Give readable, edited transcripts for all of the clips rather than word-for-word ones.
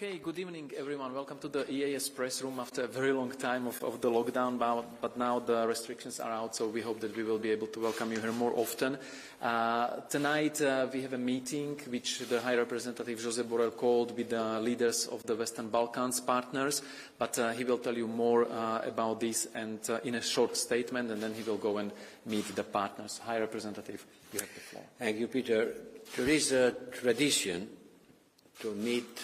Okay, good evening everyone. Welcome to the EAS press room after a very long time of the lockdown, but now the restrictions are out, so we hope that we will be able to welcome you here more often. Tonight we have a meeting which the High Representative José Borrell called with the leaders of the Western Balkans partners, but he will tell you more about this and in a short statement, and then he will go and meet the partners. High Representative, you have the floor. Thank you, Peter. There is a tradition to meet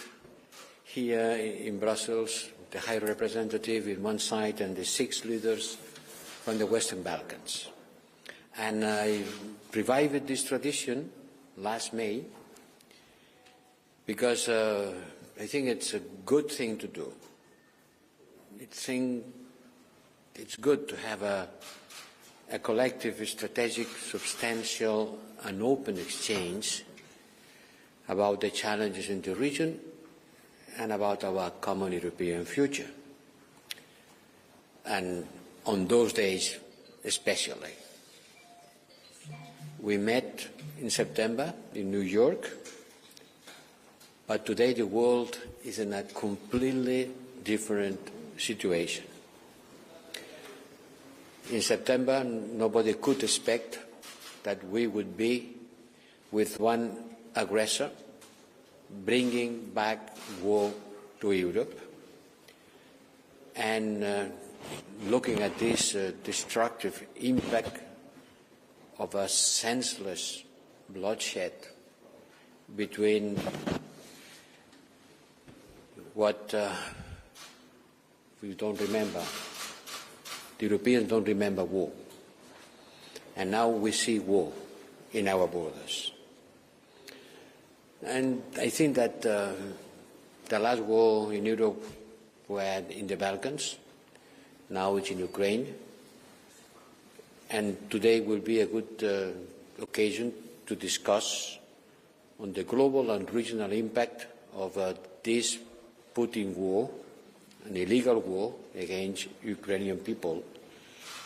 here in Brussels, the High Representative on one side and the 6 leaders from the Western Balkans. And I revived this tradition last May because I think it's a good thing to do. It's good to have a collective, strategic, substantial and open exchange about the challenges in the region and about our common European future. And on those days especially. We met in September in New York, but today the world is in a completely different situation. In September, nobody could expect that we would be with one aggressor bringing back war to Europe and looking at this destructive impact of a senseless bloodshed between what we don't remember. The Europeans don't remember war. And now we see war in our borders. And I think that the last war in Europe was in the Balkans, now it's in Ukraine, and today will be a good occasion to discuss on the global and regional impact of this Putin war, an illegal war against Ukrainian people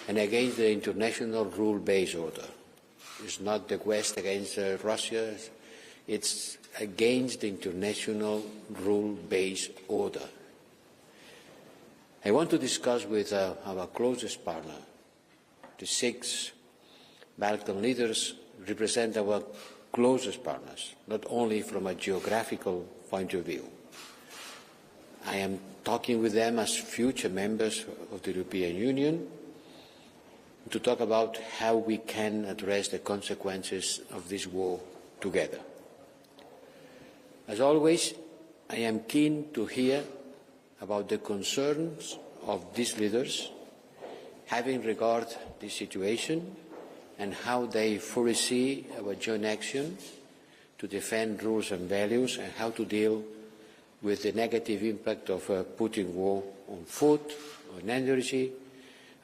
and against the international rule-based order. It's not the West against Russia, it's against the international rule-based order. I want to discuss with our closest partner. The 6 Balkan leaders represent our closest partners, not only from a geographical point of view. I am talking with them as future members of the European Union to talk about how we can address the consequences of this war together. As always, I am keen to hear about the concerns of these leaders, having regard to the situation and how they foresee our joint action to defend rules and values and how to deal with the negative impact of Putin war on food, on energy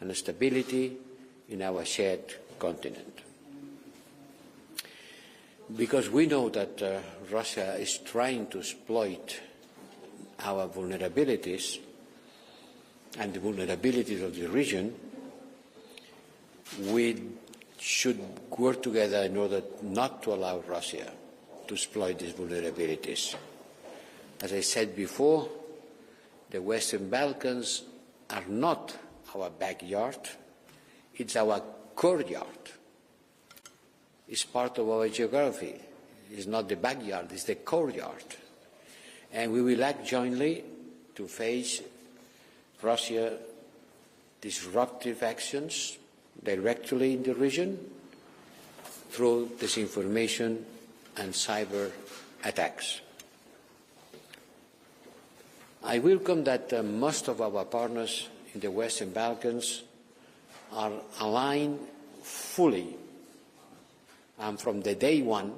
and stability in our shared continent. Because we know that Russia is trying to exploit our vulnerabilities and the vulnerabilities of the region, we should work together in order not to allow Russia to exploit these vulnerabilities. As I said before, the Western Balkans are not our backyard, it's our courtyard. It's part of our geography. It's not the backyard, it's the courtyard. And we will act jointly to face Russia's disruptive actions directly in the region through disinformation and cyber attacks. I welcome that most of our partners in the Western Balkans are aligned fully and from the day one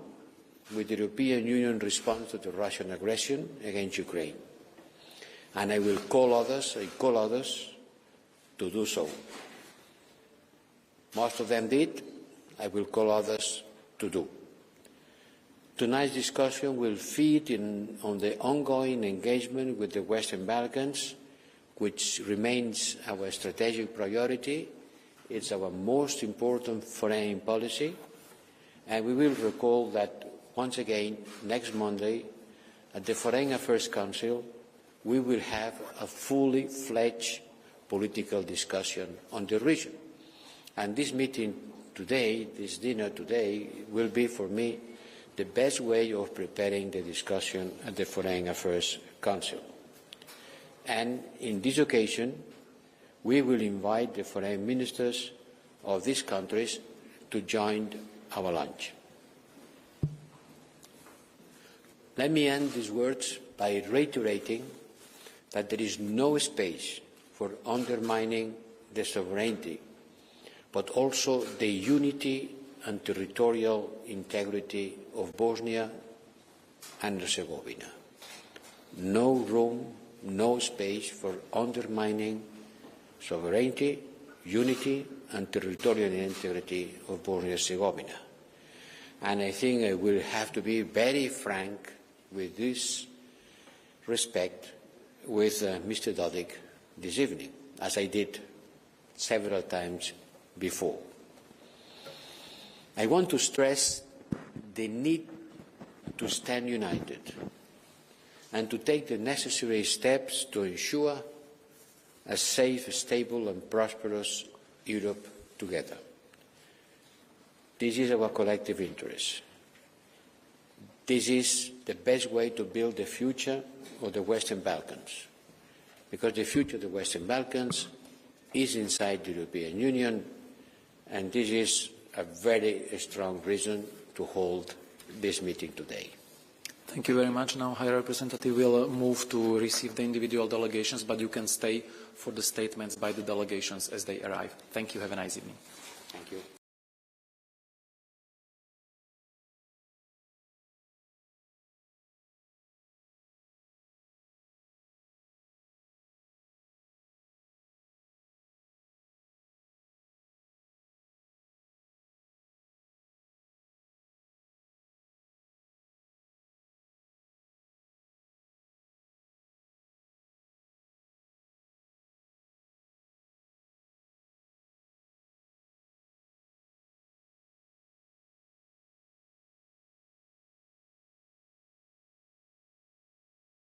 with the European Union response to the Russian aggression against Ukraine. And I call others to do so. Most of them did. I will call others to do. Tonight's discussion will feed on the ongoing engagement with the Western Balkans, which remains our strategic priority. It's our most important foreign policy. And we will recall that once again next Monday at the Foreign Affairs Council we will have a fully fledged political discussion on the region. And this meeting today, this dinner today, will be for me the best way of preparing the discussion at the Foreign Affairs Council. And in this occasion, we will invite the foreign ministers of these countries to join our lunch. Let me end these words by reiterating that there is no space for undermining the sovereignty, but also the unity and territorial integrity of Bosnia and Herzegovina. No room, no space for undermining sovereignty, unity and territorial integrity of Bosnia and Herzegovina. And I think I will have to be very frank with this respect with Mr. Dodik this evening, as I did several times before. I want to stress the need to stand united and to take the necessary steps to ensure a safe, stable and prosperous Europe together. This is our collective interest. This is the best way to build the future of the Western Balkans, because the future of the Western Balkans is inside the European Union, and this is a very strong reason to hold this meeting today. Thank you very much. Now, High Representative will move to receive the individual delegations, but you can stay for the statements by the delegations as they arrive. Thank you. Have a nice evening. Thank you.